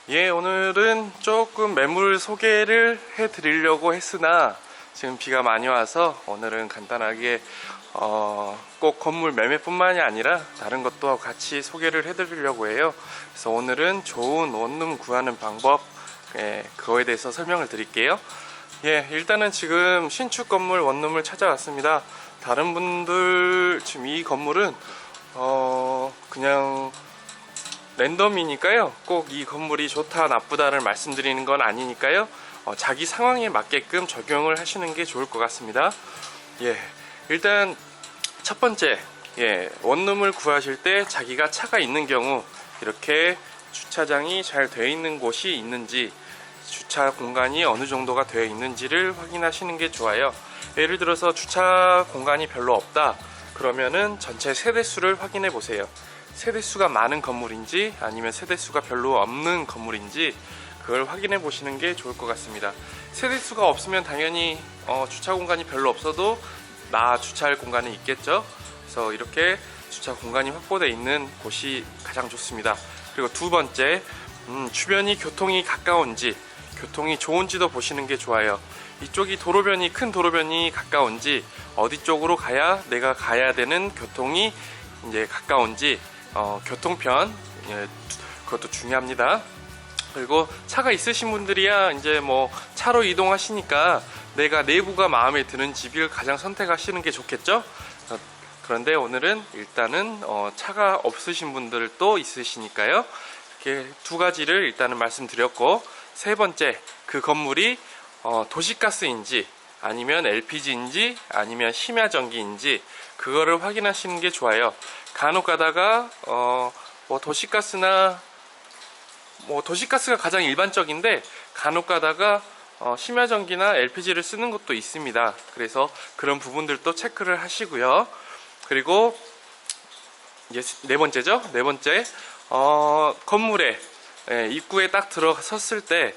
예, 오늘은 조금 매물 소개를 해 드리려고 했으나 지금 비가 많이 와서 오늘은 간단하게 꼭 건물 매매뿐만이 아니라 다른 것도 같이 소개를 해 드리려고 해요. 그래서 오늘은 좋은 원룸 구하는 방법, 그거에 대해서 설명을 드릴게요. 예, 일단은 지금 신축 건물 원룸을 찾아왔습니다. 다른 분들 지금 이 건물은 그냥 랜덤이니까요. 꼭 이 건물이 좋다 나쁘다를 말씀드리는 건 아니니까요. 자기 상황에 맞게끔 적용을 하시는 게 좋을 것 같습니다. 예, 일단 첫 번째, 원룸을 구하실 때 자기가 차가 있는 경우 이렇게 주차장이 잘 되어 있는 곳이 있는지, 주차 공간이 어느 정도가 되어 있는지를 확인하시는 게 좋아요. 예를 들어서 주차 공간이 별로 없다 그러면은 전체 세대수를 확인해 보세요. 세대수가 많은 건물인지 아니면 세대수가 별로 없는 건물인지 그걸 확인해 보시는 게 좋을 것 같습니다. 세대수가 없으면 당연히 주차 공간이 별로 없어도 나 주차할 공간이 있겠죠. 그래서 이렇게 주차 공간이 확보되어 있는 곳이 가장 좋습니다. 그리고 두 번째, 주변이 교통이 가까운지, 교통이 좋은지도 보시는 게 좋아요. 이쪽이 도로변이, 큰 도로변이 가까운지, 어디 쪽으로 가야 내가 가야 되는 교통이 이제 가까운지, 교통편, 그것도 중요합니다. 그리고 차가 있으신 분들이야 이제 뭐 차로 이동하시니까 내가 내부가 마음에 드는 집을 가장 선택하시는 게 좋겠죠. 그런데 오늘은 일단은 차가 없으신 분들도 있으시니까요. 이렇게 두 가지를 일단은 말씀드렸고, 세 번째, 그 건물이 도시가스인지 아니면 LPG인지 아니면 심야전기인지 그거를 확인하시는 게 좋아요. 간혹 가다가 도시가스가 가장 일반적인데 간혹 가다가 심야전기나 LPG를 쓰는 것도 있습니다. 그래서 그런 부분들도 체크를 하시고요. 그리고 이제 네 번째죠. 네 번째, 건물에 입구에 딱 들어섰을 때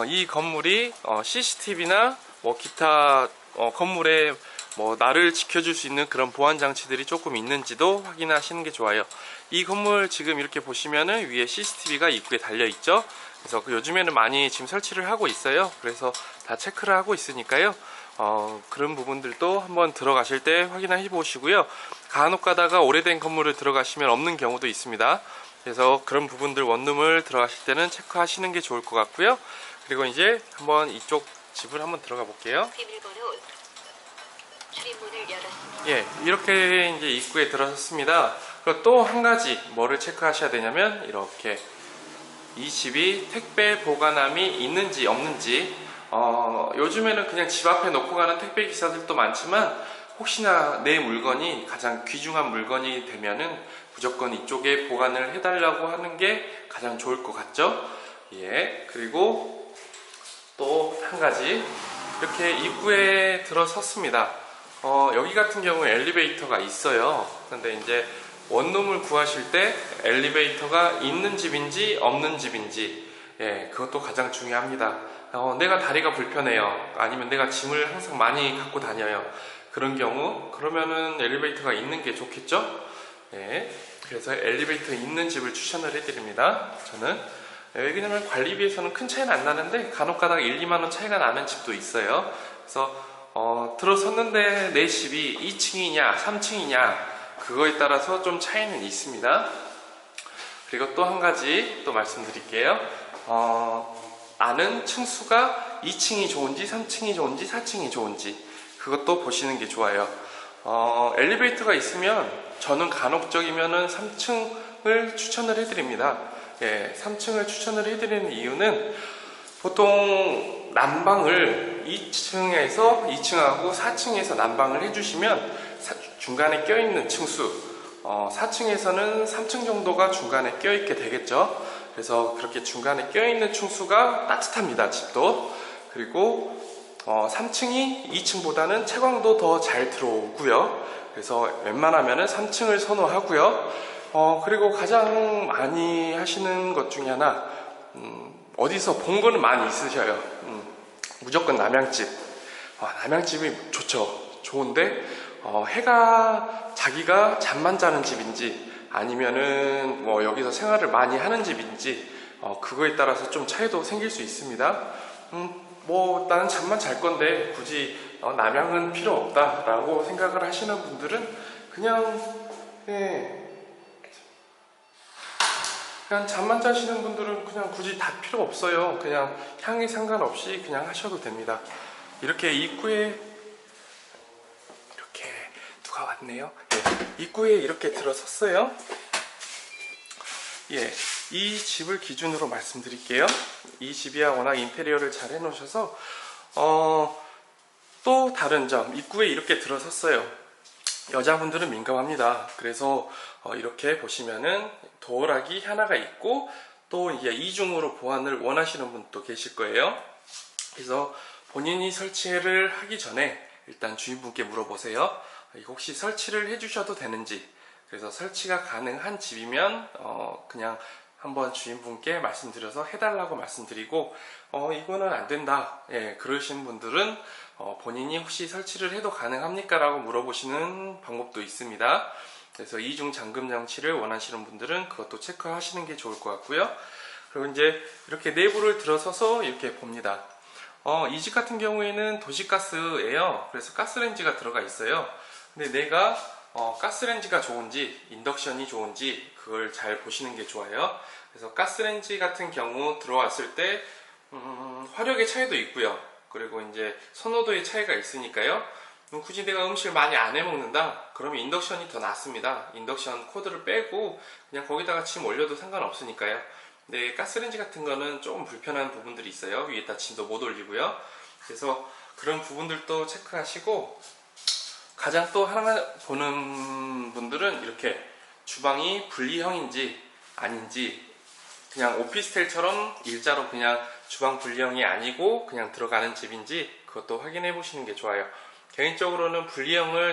이 건물이 CCTV나 뭐 기타 건물에 뭐 나를 지켜줄 수 있는 그런 보안 장치들이 조금 있는지도 확인하시는 게 좋아요. 이 건물 지금 이렇게 보시면은 위에 CCTV가 입구에 달려 있죠. 그래서 요즘에는 많이 지금 설치를 하고 있어요. 그래서 다 체크를 하고 있으니까요. 그런 부분들도 한번 들어가실 때 확인해 보시고요. 간혹 가다가 오래된 건물을 들어가시면 없는 경우도 있습니다. 그래서 그런 부분들 원룸을 들어가실 때는 체크하시는 게 좋을 것 같고요. 그리고 이제 한번 이쪽 집을 한번 들어가 볼게요. 예, 이렇게 이제 입구에 들어섰습니다. 그리고 또 한 가지 뭐를 체크하셔야 되냐면, 이렇게 이 집이 택배 보관함이 있는지 없는지. 요즘에는 그냥 집 앞에 놓고 가는 택배 기사들도 많지만 혹시나 내 물건이 가장 귀중한 물건이 되면은 무조건 이쪽에 보관을 해달라고 하는 게 가장 좋을 것 같죠. 예, 그리고 또 한 가지, 이렇게 입구에 들어섰습니다. 여기 같은 경우에 엘리베이터가 있어요. 근데 이제 원룸을 구하실 때 엘리베이터가 있는 집인지 없는 집인지, 그것도 가장 중요합니다. 내가 다리가 불편해요. 아니면 내가 짐을 항상 많이 갖고 다녀요. 그런 경우, 그러면은 엘리베이터가 있는 게 좋겠죠? 그래서 엘리베이터 있는 집을 추천을 해드립니다. 저는. 왜냐면 관리비에서는 큰 차이는 안 나는데 간혹 가다가 1, 2만원 차이가 나는 집도 있어요. 그래서 들어섰는데 내 집이 2층이냐 3층이냐 그거에 따라서 좀 차이는 있습니다. 그리고 또 한 가지 또 말씀드릴게요. 아는 층수가 2층이 좋은지 3층이 좋은지 4층이 좋은지 그것도 보시는 게 좋아요. 엘리베이터가 있으면 저는 간혹적이면은 3층을 추천을 해드립니다. 3층을 추천을 해드리는 이유는 보통 난방을 2층하고 4층에서 난방을 해주시면 중간에 껴있는 층수, 4층에서는 3층 정도가 중간에 껴있게 되겠죠. 그래서 그렇게 중간에 껴있는 층수가 따뜻합니다, 집도. 그리고 3층이 2층보다는 채광도 더 잘 들어오고요. 그래서 웬만하면 3층을 선호하고요. 그리고 가장 많이 하시는 것 중에 하나, 어디서 본 거는 많이 있으셔요. 무조건 남양집. 남양집이 좋죠. 좋은데 해가 자기가 잠만 자는 집인지 아니면은 뭐 여기서 생활을 많이 하는 집인지 그거에 따라서 좀 차이도 생길 수 있습니다. 뭐 나는 잠만 잘 건데 굳이 남양은 필요 없다라고 생각을 하시는 분들은 그냥 그냥 잠만 자시는 분들은 그냥 굳이 다 필요 없어요. 그냥 향이 상관없이 그냥 하셔도 됩니다. 이렇게 입구에 이렇게 누가 왔네요. 예, 입구에 이렇게 들어섰어요. 예, 이 집을 기준으로 말씀드릴게요. 이 집이야 워낙 인테리어를 잘 해놓으셔서 또 다른 점, 입구에 이렇게 들어섰어요. 여자분들은 민감합니다. 그래서 이렇게 보시면은 도어락이 하나가 있고 또 이게 이중으로 보안을 원하시는 분도 계실 거예요. 그래서 본인이 설치를 하기 전에 일단 주인분께 물어보세요. 이거 혹시 설치를 해주셔도 되는지. 그래서 설치가 가능한 집이면 그냥 한번 주인분께 말씀드려서 해달라고 말씀드리고 이거는 안 된다, 예, 그러신 분들은 본인이 혹시 설치를 해도 가능합니까? 라고 물어보시는 방법도 있습니다. 그래서 이중 잠금 장치를 원하시는 분들은 그것도 체크하시는 게 좋을 것 같고요. 그리고 이제 이렇게 내부를 들어서서 이렇게 봅니다. 이 집 같은 경우에는 도시가스예요. 그래서 가스레인지가 들어가 있어요. 근데 내가 가스레인지가 좋은지 인덕션이 좋은지 그걸 잘 보시는 게 좋아요. 그래서 가스레인지 같은 경우 들어왔을 때 화력의 차이도 있고요. 그리고 이제 선호도의 차이가 있으니까요. 굳이 내가 음식을 많이 안 해먹는다? 그러면 인덕션이 더 낫습니다. 인덕션 코드를 빼고 그냥 거기다가 침 올려도 상관없으니까요. 근데 가스레인지 같은 거는 조금 불편한 부분들이 있어요. 위에다 침도 못 올리고요. 그래서 그런 부분들도 체크하시고, 가장 또 하나 보는 분들은 이렇게 주방이 분리형인지 아닌지, 그냥 오피스텔처럼 일자로 그냥 주방 분리형이 아니고 그냥 들어가는 집인지 그것도 확인해 보시는 게 좋아요. 개인적으로는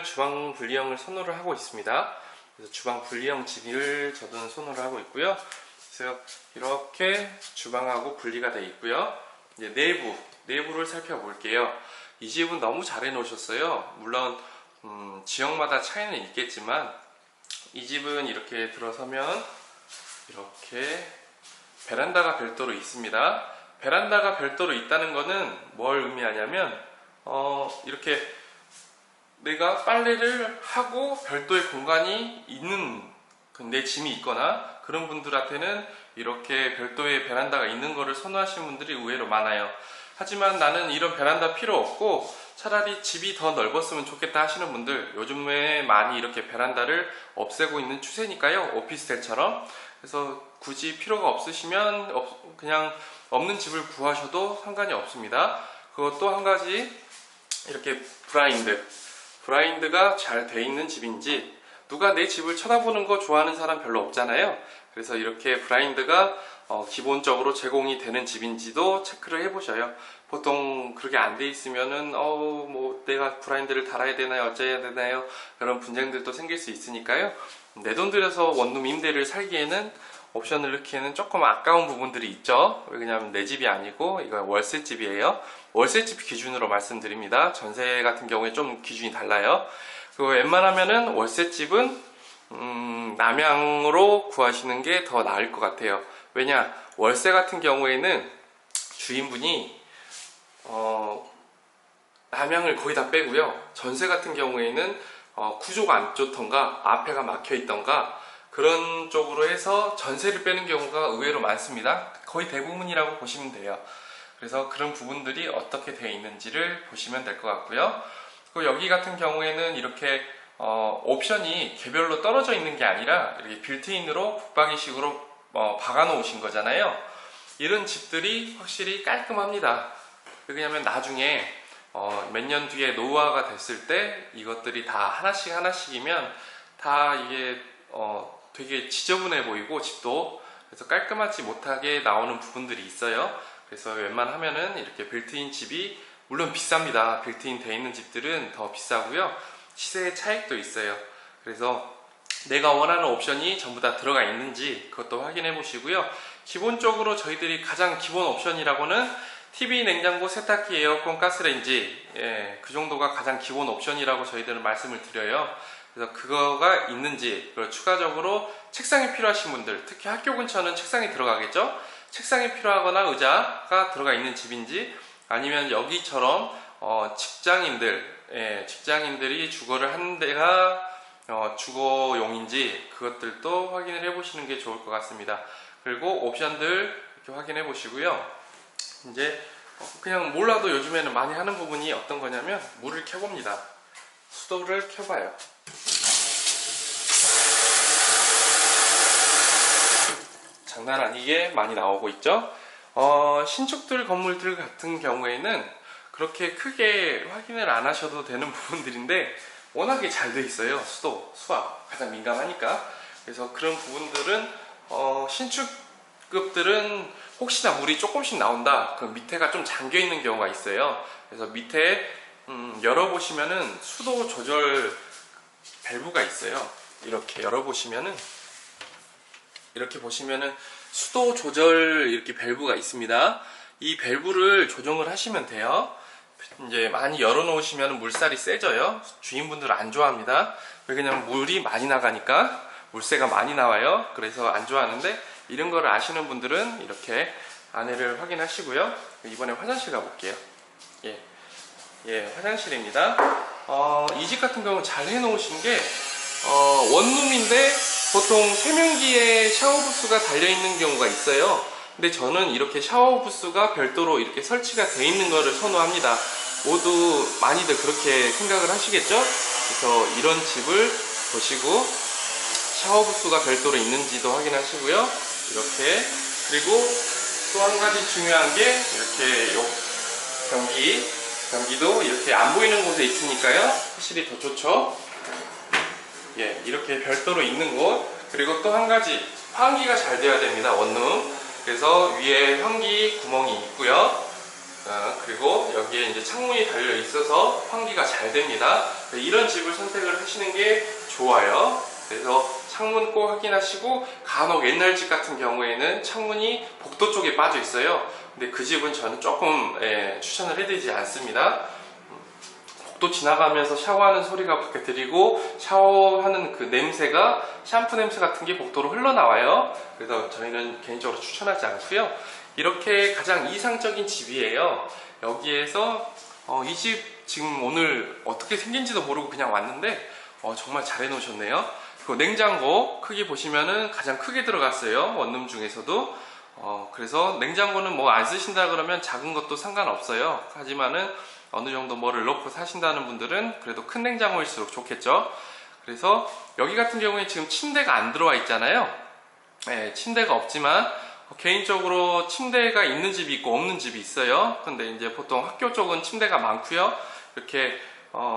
주방 분리형을 선호를 하고 있습니다. 그래서 주방 분리형 집을 저도 선호를 하고 있고요. 그래서 이렇게 주방하고 분리가 되어 있고요. 이제 내부를 살펴볼게요. 이 집은 너무 잘 해놓으셨어요. 물론 지역마다 차이는 있겠지만 이 집은 이렇게 들어서면 이렇게 베란다가 별도로 있습니다. 베란다가 별도로 있다는 거는 뭘 의미하냐면 이렇게 내가 빨래를 하고 별도의 공간이 있는 내 짐이 있거나 그런 분들한테는 이렇게 별도의 베란다가 있는 거를 선호하시는 분들이 의외로 많아요. 하지만 나는 이런 베란다 필요 없고 차라리 집이 더 넓었으면 좋겠다 하시는 분들, 요즘에 많이 이렇게 베란다를 없애고 있는 추세니까요. 오피스텔처럼. 그래서 굳이 필요가 없으시면 그냥 없는 집을 구하셔도 상관이 없습니다. 그것도 한 가지, 이렇게 브라인드가 잘 돼 있는 집인지, 누가 내 집을 쳐다보는 거 좋아하는 사람 별로 없잖아요. 그래서 이렇게 브라인드가 기본적으로 제공이 되는 집인지도 체크를 해보셔요. 보통 그렇게 안 돼 있으면은 뭐 내가 브라인드를 달아야 되나요, 어째야 되나요, 그런 분쟁들도 생길 수 있으니까요. 내 돈 들여서 원룸 임대를 살기에는, 옵션을 넣기에는 조금 아까운 부분들이 있죠. 왜냐하면 내 집이 아니고 이거 월세집이에요. 월세집 기준으로 말씀드립니다. 전세 같은 경우에 좀 기준이 달라요. 그 웬만하면은 월세집은 남양으로 구하시는 게 더 나을 것 같아요. 왜냐, 월세 같은 경우에는 주인분이 남양을 거의 다 빼고요. 전세 같은 경우에는 구조가 안 좋던가 앞에가 막혀 있던가 그런 쪽으로 해서 전세를 빼는 경우가 의외로 많습니다. 거의 대부분이라고 보시면 돼요. 그래서 그런 부분들이 어떻게 되어 있는지를 보시면 될 것 같고요. 그리고 여기 같은 경우에는 이렇게 옵션이 개별로 떨어져 있는 게 아니라 이렇게 빌트인으로 붙박이식으로 박아 놓으신 거잖아요. 이런 집들이 확실히 깔끔합니다. 왜냐하면 나중에 몇 년 뒤에 노후화가 됐을 때 이것들이 다 하나씩이면 다 이게 되게 지저분해 보이고 집도, 그래서 깔끔하지 못하게 나오는 부분들이 있어요. 그래서 웬만하면은 이렇게 빌트인 집이, 물론 비쌉니다. 빌트인 돼 있는 집들은 더 비싸고요. 시세의 차익도 있어요. 그래서 내가 원하는 옵션이 전부 다 들어가 있는지 그것도 확인해 보시고요. 기본적으로 저희들이 가장 기본 옵션이라고는 TV, 냉장고, 세탁기, 에어컨, 가스레인지, 그 정도가 가장 기본 옵션이라고 저희들은 말씀을 드려요. 그래서 그거가 있는지, 그리고 추가적으로 책상이 필요하신 분들, 특히 학교 근처는 책상이 들어가겠죠? 책상이 필요하거나 의자가 들어가 있는 집인지, 아니면 여기처럼 직장인들이 주거를 하는 데가 주거용인지, 그것들도 확인을 해 보시는 게 좋을 것 같습니다. 그리고 옵션들 이렇게 확인해 보시고요. 이제 그냥 몰라도 요즘에는 많이 하는 부분이 어떤 거냐면, 물을 켜봅니다. 수도를 켜봐요. 장난 아니게 많이 나오고 있죠. 신축들 건물들 같은 경우에는 그렇게 크게 확인을 안 하셔도 되는 부분들인데, 워낙에 잘 돼 있어요. 수도, 수압 가장 민감하니까. 그래서 그런 부분들은 신축급들은 혹시나 물이 조금씩 나온다, 그럼 밑에가 좀 잠겨 있는 경우가 있어요. 그래서 밑에 열어보시면은 수도 조절 밸브가 있어요. 이렇게 열어보시면은, 이렇게 보시면은 수도 조절 이렇게 밸브가 있습니다. 이 밸브를 조정을 하시면 돼요. 이제 많이 열어놓으시면 물살이 세져요. 주인분들은 안 좋아합니다. 왜? 그냥 물이 많이 나가니까, 물새가 많이 나와요. 그래서 안 좋아하는데, 이런 거를 아시는 분들은 이렇게 안에를 확인하시고요. 이번에 화장실 가볼게요. 화장실입니다. 이 집 같은 경우는 잘 해놓으신 게, 원룸인데 보통 세면기에 샤워 부스가 달려있는 경우가 있어요. 근데 저는 이렇게 샤워 부스가 별도로 이렇게 설치가 되어 있는 거를 선호합니다. 모두 많이들 그렇게 생각을 하시겠죠? 그래서 이런 집을 보시고 샤워 부스가 별도로 있는지도 확인하시고요. 이렇게. 그리고 또 한 가지 중요한 게, 이렇게 변기도 이렇게 안 보이는 곳에 있으니까요, 확실히 더 좋죠. 이렇게 별도로 있는 곳. 그리고 또 한 가지, 환기가 잘 돼야 됩니다. 원룸. 그래서 위에 환기 구멍이 있고요. 그리고 여기에 이제 창문이 달려 있어서 환기가 잘 됩니다. 이런 집을 선택을 하시는 게 좋아요. 그래서 창문 꼭 확인하시고, 간혹 옛날 집 같은 경우에는 창문이 복도 쪽에 빠져 있어요. 근데 그 집은 저는 조금 추천을 해드리지 않습니다. 복도 지나가면서 샤워하는 소리가 밖에 들리고, 샤워하는 그 냄새가, 샴푸 냄새 같은 게 복도로 흘러나와요. 그래서 저희는 개인적으로 추천하지 않고요. 이렇게 가장 이상적인 집이에요. 여기에서 이 집 지금 오늘 어떻게 생긴지도 모르고 그냥 왔는데 정말 잘 해놓으셨네요. 그리고 냉장고 크기 보시면은 가장 크게 들어갔어요. 원룸 중에서도. 그래서 냉장고는 뭐 안 쓰신다 그러면 작은 것도 상관없어요. 하지만은 어느 정도 뭐를 넣고 사신다는 분들은 그래도 큰 냉장고일수록 좋겠죠. 그래서 여기 같은 경우에 지금 침대가 안 들어와 있잖아요. 침대가 없지만 개인적으로 침대가 있는 집이 있고 없는 집이 있어요. 근데 이제 보통 학교 쪽은 침대가 많고요. 이렇게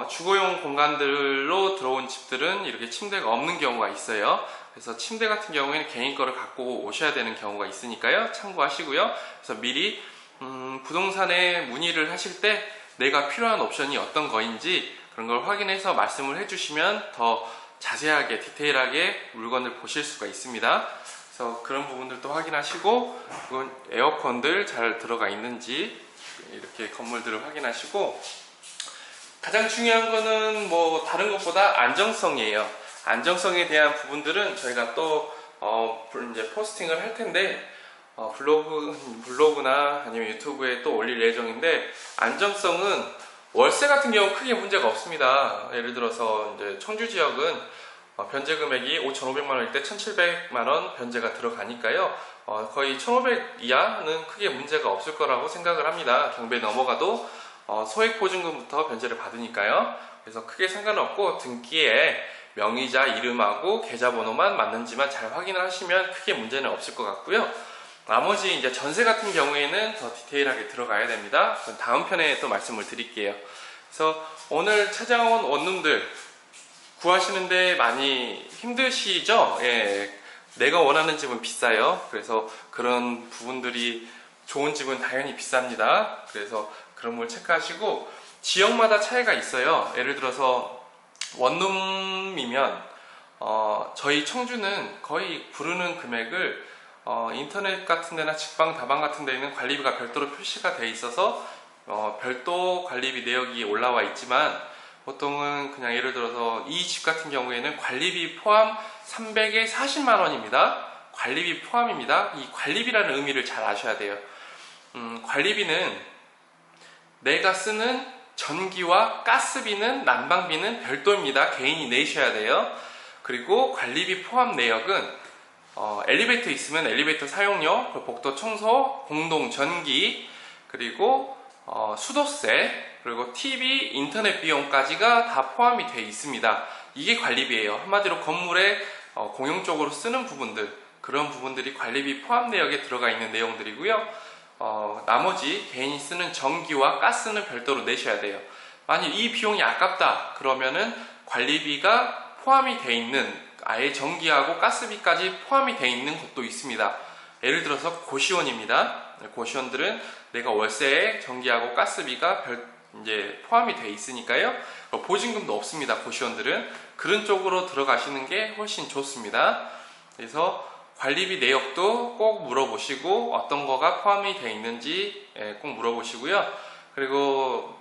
주거용 공간들로 들어온 집들은 이렇게 침대가 없는 경우가 있어요. 그래서 침대 같은 경우에는 개인 거를 갖고 오셔야 되는 경우가 있으니까요, 참고하시고요. 그래서 미리 부동산에 문의를 하실 때 내가 필요한 옵션이 어떤 거인지 그런 걸 확인해서 말씀을 해주시면 더 자세하게 디테일하게 물건을 보실 수가 있습니다. 그래서 그런 부분들도 확인하시고, 이건 에어컨들 잘 들어가 있는지 이렇게 건물들을 확인하시고, 가장 중요한 거는 뭐 다른 것보다 안정성이에요. 안정성에 대한 부분들은 저희가 또 이제 포스팅을 할 텐데, 블로그나 아니면 유튜브에 또 올릴 예정인데, 안정성은 월세 같은 경우 크게 문제가 없습니다. 예를 들어서 이제 청주 지역은 변제 금액이 5,500만원일 때 1,700만원 변제가 들어가니까요. 거의 1,500 이하는 크게 문제가 없을 거라고 생각을 합니다. 경배 넘어가도 소액보증금부터 변제를 받으니까요. 그래서 크게 상관없고, 등기에 명의자 이름하고 계좌번호만 맞는지만 잘 확인을 하시면 크게 문제는 없을 것 같고요. 나머지 이제 전세 같은 경우에는 더 디테일하게 들어가야 됩니다. 그건 다음 편에 또 말씀을 드릴게요. 그래서 오늘 찾아온 원룸들 구하시는데 많이 힘드시죠? 내가 원하는 집은 비싸요. 그래서 그런 부분들이, 좋은 집은 당연히 비쌉니다. 그래서 그런 걸 체크하시고, 지역마다 차이가 있어요. 예를 들어서 원룸이면 저희 청주는 거의 부르는 금액을 인터넷 같은 데나 직방, 다방 같은 데는 관리비가 별도로 표시가 돼 있어서 별도 관리비 내역이 올라와 있지만, 보통은 그냥 예를 들어서 이 집 같은 경우에는 관리비 포함 300에 40만원입니다. 관리비 포함입니다. 이 관리비라는 의미를 잘 아셔야 돼요. 관리비는 내가 쓰는 전기와 가스비는 난방비는 별도입니다. 개인이 내셔야 돼요. 그리고 관리비 포함 내역은 엘리베이터 있으면 엘리베이터 사용료, 복도 청소, 공동 전기, 그리고 수도세, 그리고 TV, 인터넷 비용까지가 다 포함이 되어 있습니다. 이게 관리비예요. 한마디로 건물에 공용적으로 쓰는 부분들, 그런 부분들이 관리비 포함 내역에 들어가 있는 내용들이고요. 나머지 개인이 쓰는 전기와 가스는 별도로 내셔야 돼요. 만약 이 비용이 아깝다 그러면은 관리비가 포함이 되어 있는, 아예 전기하고 가스비까지 포함이 되어 있는 곳도 있습니다. 예를 들어서 고시원입니다. 고시원들은 내가 월세에 전기하고 가스비가 이제 포함이 되어 있으니까요. 보증금도 없습니다. 고시원들은 그런 쪽으로 들어가시는 게 훨씬 좋습니다. 그래서 관리비 내역도 꼭 물어보시고 어떤 거가 포함이 되어 있는지 꼭 물어보시고요. 그리고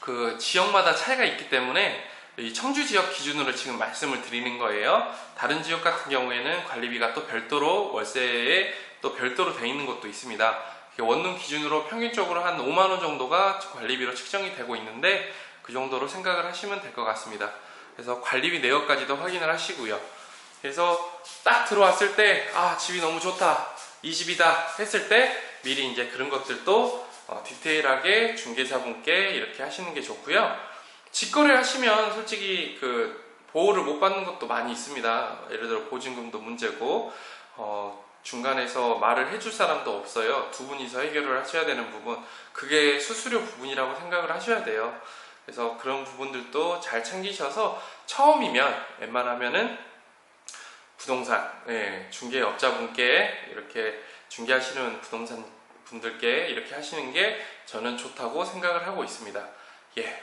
그 지역마다 차이가 있기 때문에 이 청주 지역 기준으로 지금 말씀을 드리는 거예요. 다른 지역 같은 경우에는 관리비가 또 별도로 월세에 또 별도로 되어 있는 곳도 있습니다. 원룸 기준으로 평균적으로 한 5만원 정도가 관리비로 측정이 되고 있는데 그 정도로 생각을 하시면 될 것 같습니다. 그래서 관리비 내역까지도 확인을 하시고요. 그래서 딱 들어왔을 때 집이 너무 좋다, 이 집이다 했을 때 미리 이제 그런 것들도 디테일하게 중개사분께 이렇게 하시는 게 좋고요. 직거래 하시면 솔직히 그 보호를 못 받는 것도 많이 있습니다. 예를 들어 보증금도 문제고 중간에서 말을 해줄 사람도 없어요. 두 분이서 해결을 하셔야 되는 부분, 그게 수수료 부분이라고 생각을 하셔야 돼요. 그래서 그런 부분들도 잘 챙기셔서 처음이면 웬만하면은 부동산 중개업자분께 이렇게 중개하시는 부동산 분들께 이렇게 하시는 게 저는 좋다고 생각을 하고 있습니다.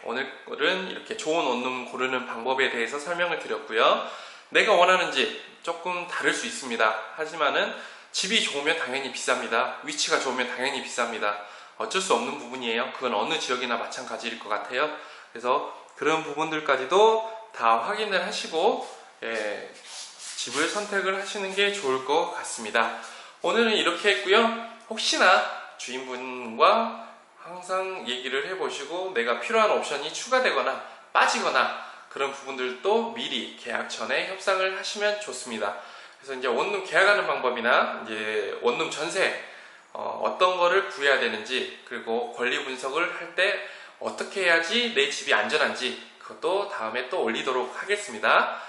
오늘은 이렇게 좋은 원룸 고르는 방법에 대해서 설명을 드렸고요. 내가 원하는 집 조금 다를 수 있습니다. 하지만은 집이 좋으면 당연히 비쌉니다. 위치가 좋으면 당연히 비쌉니다. 어쩔 수 없는 부분이에요. 그건 어느 지역이나 마찬가지일 것 같아요. 그래서 그런 부분들까지도 다 확인을 하시고 집을 선택을 하시는 게 좋을 것 같습니다. 오늘은 이렇게 했고요. 혹시나 주인분과 항상 얘기를 해보시고 내가 필요한 옵션이 추가되거나 빠지거나 그런 부분들도 미리 계약 전에 협상을 하시면 좋습니다. 그래서 이제 원룸 계약하는 방법이나 이제 원룸 전세 어떤 거를 구해야 되는지, 그리고 권리 분석을 할 때 어떻게 해야지 내 집이 안전한지 그것도 다음에 또 올리도록 하겠습니다.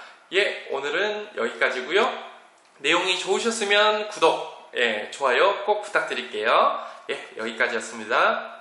오늘은 여기까지고요. 내용이 좋으셨으면 구독, 좋아요 꼭 부탁드릴게요. 여기까지였습니다.